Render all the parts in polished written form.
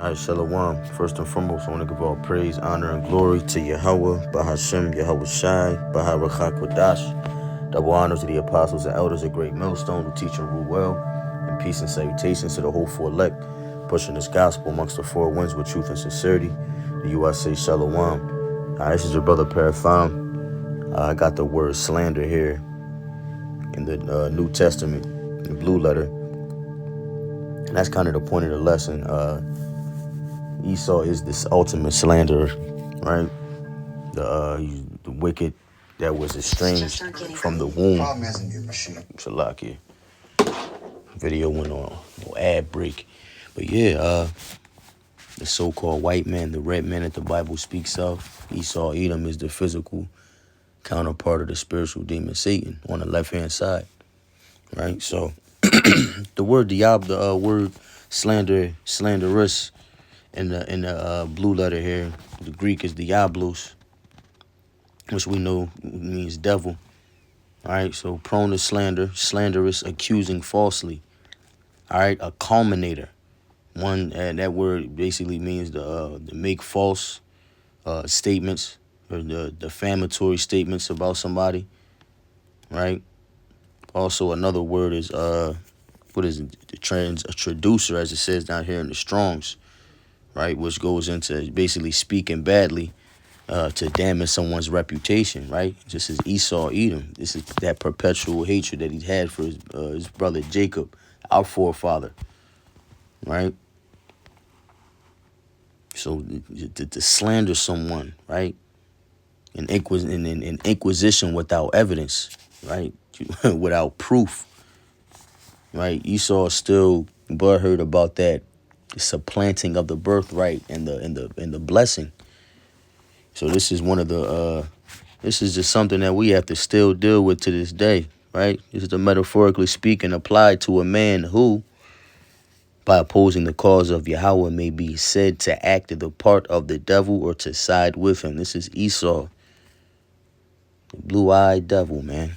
All right, Shalom. First and foremost, I want to give all praise, honor, and glory to Yahweh, Bahashem, Yahweh Shai, Baharachak Kodash. Double honors to the apostles and elders of Great Millstone who teach and rule well, and peace and salutations to the hopeful elect, pushing this gospel amongst the four winds with truth and sincerity. The USA Shalom. This is your brother Parathon. I got the word slander here in the New Testament, the blue letter. And that's kind of the point of the lesson. Esau is this ultimate slanderer, right? The wicked that was estranged from the womb. Shalakia. Video went on no ad break, but yeah, the so-called white man, the red man that the Bible speaks of, Esau, Edom, is the physical counterpart of the spiritual demon Satan on the left-hand side, right? So the word the word slanderous. In the blue letter here, the Greek is diablos, which we know means devil. All right, so prone to slander, slanderous, accusing falsely. All right, a culminator. One that word basically means to make false statements or the defamatory statements about somebody. Right. Also, another word is what is it? A traducer, as it says down here in the Strong's. Right, which goes into basically speaking badly to damage someone's reputation, right? Just as Esau, Edom. This is that perpetual hatred that he had for his brother Jacob, our forefather, right? So to slander someone, right? An inquisition without evidence, right? Without proof, right? Esau still butthurt about that supplanting of the birthright and the blessing. So this is one of the this is just something that we have to still deal with to this day, right? This is the metaphorically speaking applied to a man who, by opposing the cause of Yahweh, may be said to act the part of the devil or to side with him. This is Esau, the blue-eyed devil, man,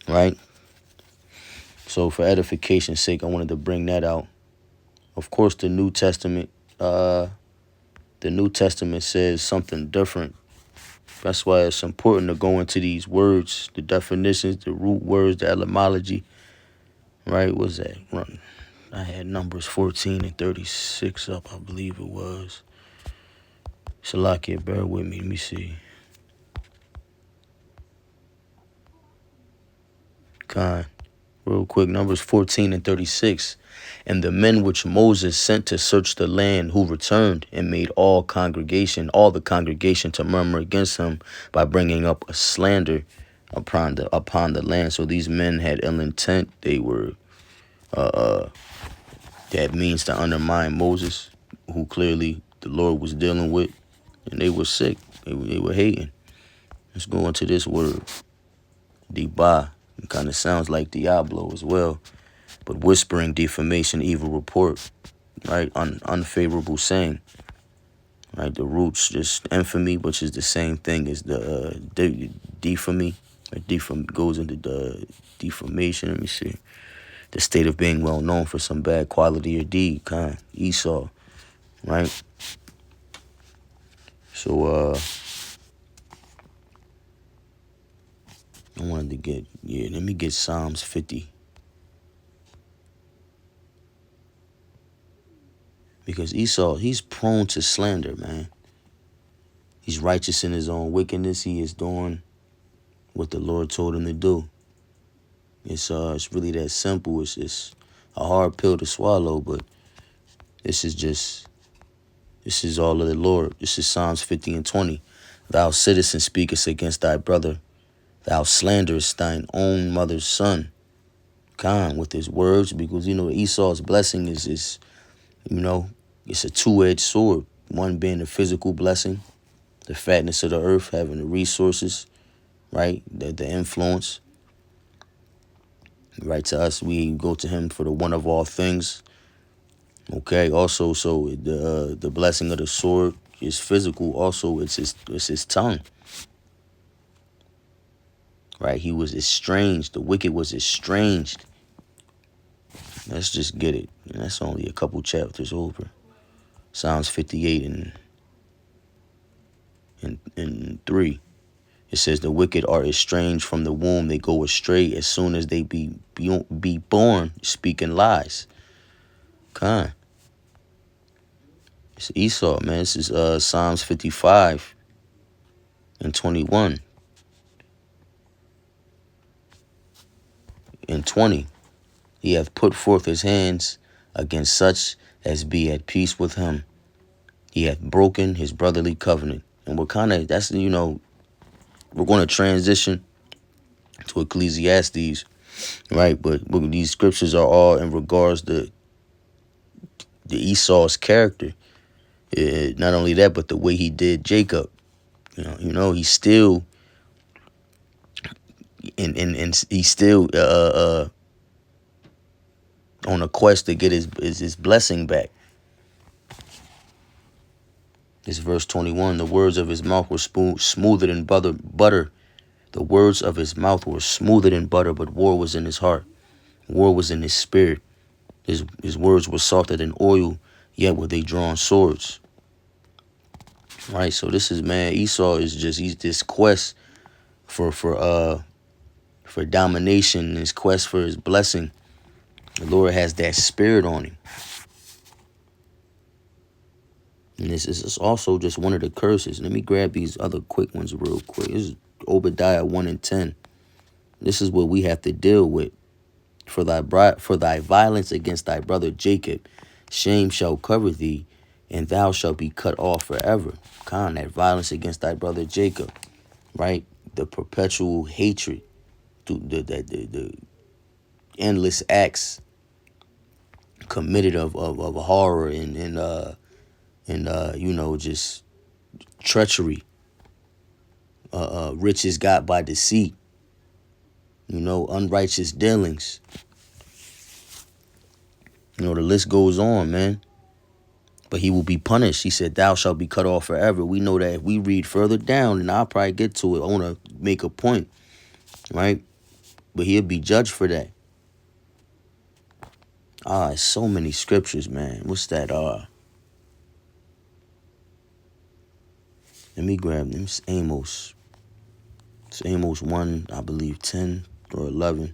right? So for edification's sake, I wanted to bring that out. Of course, the New Testament says something different. That's why it's important to go into these words, the definitions, the root words, the etymology. Right? What's that? I had Numbers 14 and 36 up, I believe it was. Shalakia, bear with me. Let me see. Real quick, Numbers 14 and 36. And the men which Moses sent to search the land, who returned and made all the congregation to murmur against him by bringing up a slander upon the land. So these men had ill intent. They were that means to undermine Moses, who clearly the Lord was dealing with, and they were sick. They were hating. Let's go into this word, Deba. It kind of sounds like Diablo as well, but whispering, defamation, evil report, right? Unfavorable saying, right? The roots just infamy, which is the same thing as the defamy. Goes into the defamation. Let me see. The state of being well known for some bad quality or deed, Esau, right? So I wanted to let me get Psalms 50. Because Esau, he's prone to slander, man. He's righteous in his own wickedness. He is doing what the Lord told him to do. It's really that simple. It's just a hard pill to swallow, but this is all of the Lord. This is Psalms 50 and 20. Thou sittest and speakest against thy brother. Thou slanderest thine own mother's son. With his words, because Esau's blessing is it's a two-edged sword. One being the physical blessing, the fatness of the earth, having the resources, right? The influence. Right, to us, we go to him for the one of all things. Okay. Also, so the blessing of the sword is physical. Also, it's his tongue. Right. He was estranged. The wicked was estranged. Let's just get it. And that's only a couple chapters over. Psalms 58 and 3. It says the wicked are estranged from the womb. They go astray as soon as they be born, speaking lies. Con. It's Esau, man. This is Psalms 55 and 21 and 20. He hath put forth his hands against such as be at peace with him. He hath broken his brotherly covenant. And we're kind of, that's, we're going to transition to Ecclesiastes, right? But these scriptures are all in regards to the Esau's character. Not only that, but the way he did Jacob. He's still and he's still on a quest to get his blessing back. This verse 21. The words of his mouth were smoother than butter. The words of his mouth were smoother than butter, but war was in his heart. War was in his spirit. His words were softer than oil, yet were they drawn swords. Right, so this is, man, Esau is he's this quest for domination, his quest for his blessing. The Lord has that spirit on him. And this is also just one of the curses. Let me grab these other quick ones real quick. This is Obadiah 1 and 10. This is what we have to deal with. For thy violence against thy brother Jacob, shame shall cover thee, and thou shalt be cut off forever. That violence against thy brother Jacob, right? The perpetual hatred, the endless acts committed of horror and just treachery, riches got by deceit, unrighteous dealings. The list goes on, man. But he will be punished. He said, thou shalt be cut off forever. We know that if we read further down, and I'll probably get to it, I want to make a point, right? But he'll be judged for that. So many scriptures, man. What's that? Let me grab them. It's Amos. It's Amos 1, I believe, 10 or 11.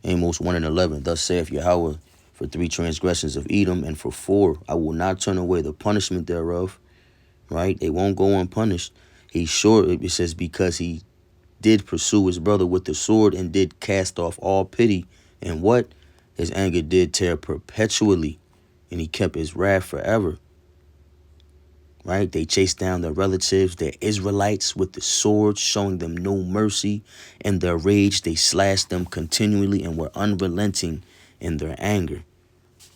Amos 1 and 11. Thus saith Yahweh, for 3 transgressions of Edom, and for 4, I will not turn away the punishment thereof. Right? They won't go unpunished. He's sure, it says, because he did pursue his brother with the sword and did cast off all pity. And what? His anger did tear perpetually, and he kept his wrath forever. Right? They chased down their relatives, their Israelites, with the sword, showing them no mercy. In their rage, they slashed them continually and were unrelenting in their anger.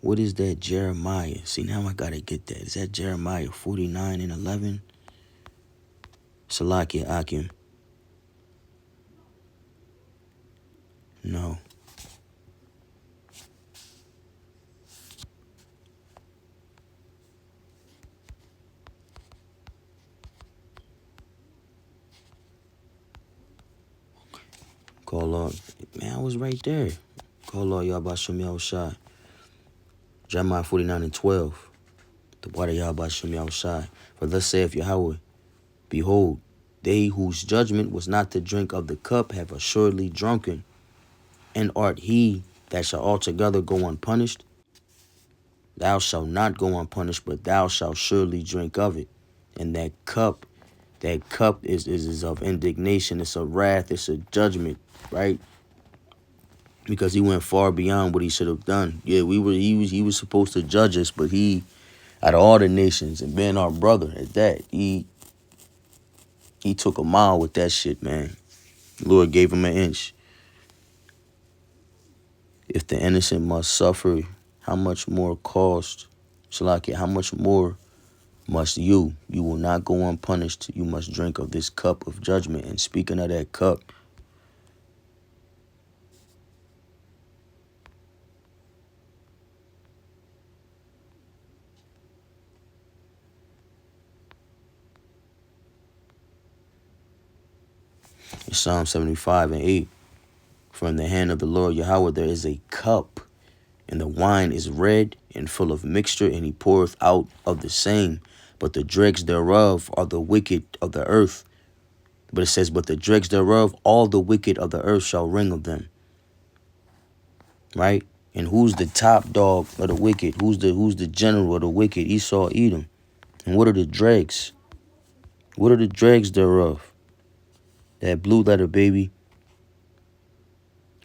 What is that? Jeremiah. See, now I got to get that. Is that Jeremiah 49 and 11? Salakia Akim. No. Call Lord. Man, I was right there. Call Lord Yahbashim Yahushai. Jeremiah 49 and 12. The water Yahbashim Yahushai. For thus saith Yahweh, behold, they whose judgment was not to drink of the cup have assuredly drunken. And art he that shall altogether go unpunished? Thou shalt not go unpunished, but thou shalt surely drink of it. And that cup is of indignation. It's a wrath. It's a judgment, right? Because he went far beyond what he should have done. Yeah, he was supposed to judge us, but he, out of all the nations, and being our brother at that, he took a mile with that shit, man. The Lord gave him an inch. If the innocent must suffer, how much more cost, Shalakia, how much more must you? You will not go unpunished. You must drink of this cup of judgment. And speaking of that cup, in Psalm 75 and 8, from the hand of the Lord Yahweh there is a cup And the wine is red and full of mixture, and he poureth out of the same. But the dregs thereof are the wicked of the earth. But it says, but the dregs thereof, all the wicked of the earth shall ring of them. Right? And who's the top dog of the wicked? Who's the general of the wicked? Esau, Edom. And what are the dregs? What are the dregs thereof? That blue letter, baby.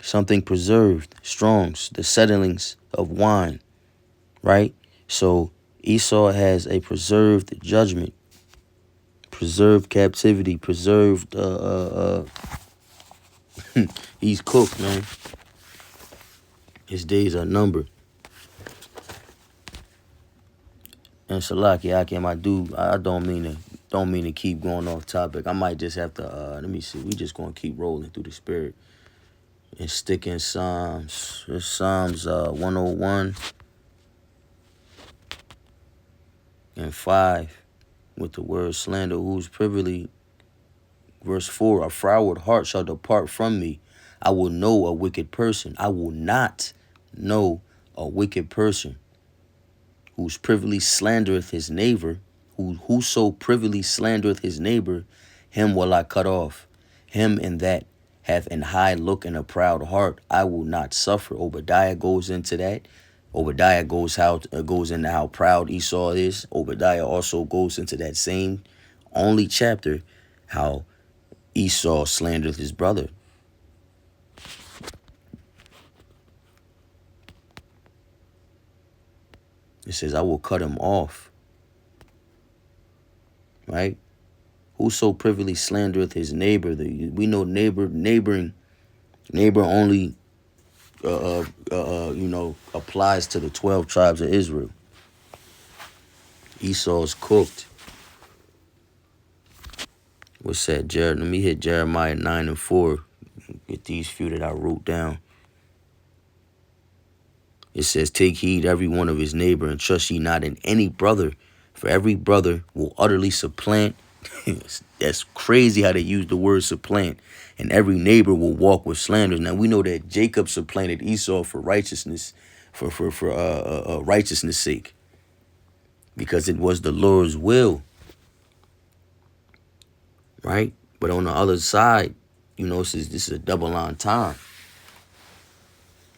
Something preserved, strongs, the settlings of wine, right? So Esau has a preserved judgment, preserved captivity, preserved, he's cooked, man. His days are numbered. And Salaki Akim, I don't mean to keep going off topic. I might just have to, let me see, we just gonna keep rolling through the spirit. And stick in Psalms. It's Psalms 101 and 5 with the word slander, whose privily, verse 4, a froward heart shall depart from me. I will know a wicked person. I will not know a wicked person whose privily slandereth his neighbor, whoso privily slandereth his neighbor, him will I cut off. Him in that hath an high look and a proud heart, I will not suffer. Obadiah goes into that. Obadiah goes into how proud Esau is. Obadiah also goes into that same only chapter, how Esau slandered his brother. It says, I will cut him off. Right? Whoso privily slandereth his neighbor. We know neighbor only applies to the 12 tribes of Israel. Esau's cooked. What's that, Jared? Let me hit Jeremiah 9 and 4. Get these few that I wrote down. It says, take heed every one of his neighbor, and trust ye not in any brother, for every brother will utterly supplant. That's crazy how they use the word supplant. And every neighbor will walk with slanders. Now we know that Jacob supplanted Esau for righteousness, for righteousness' sake, because it was the Lord's will. Right? But on the other side, this is a double entendre.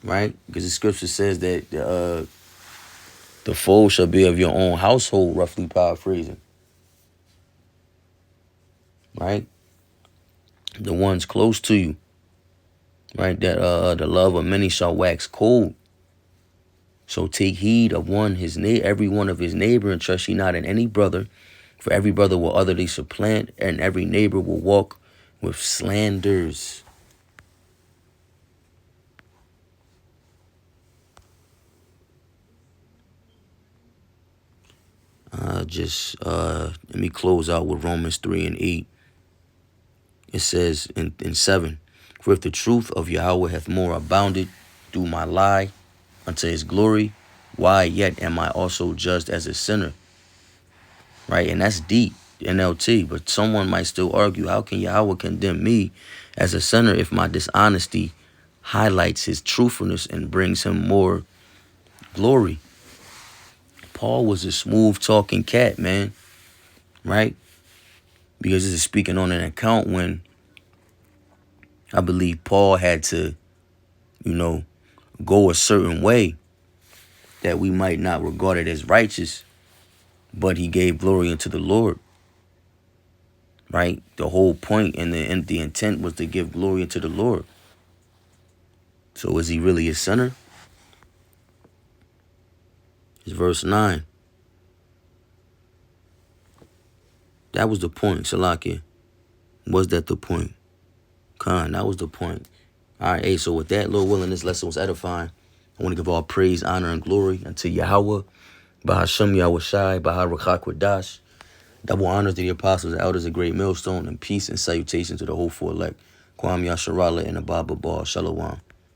Right? Because the scripture says that the foe shall be of your own household, roughly paraphrasing. Right? The ones close to you. Right? That the love of many shall wax cold. So take heed of every one of his neighbor, and trust ye not in any brother, for every brother will utterly supplant, and every neighbor will walk with slanders. Let me close out with Romans 3 and 8. It says in 7, for if the truth of Yahweh hath more abounded through my lie unto his glory, why yet am I also judged as a sinner? Right? And that's deep, NLT. But someone might still argue, how can Yahweh condemn me as a sinner if my dishonesty highlights his truthfulness and brings him more glory? Paul was a smooth talking cat, man. Right? Because this is speaking on an account when I believe Paul had to, go a certain way that we might not regard it as righteous, but he gave glory unto the Lord. Right? The whole point and the intent was to give glory unto the Lord. So is he really a sinner? It's verse 9. That was the point, Salakia. Was that the point? Khan, that was the point. All right, hey, so with that, Lord willing, this lesson was edifying. I want to give all praise, honor, and glory unto Yahweh, Bahashem Yahweh Shai, Baharakak Wadash. Double honors to the apostles and elders of Great Millstone, and peace and salutation to the whole four elect. Kwam Yasharala and Ababa Bar Shalom.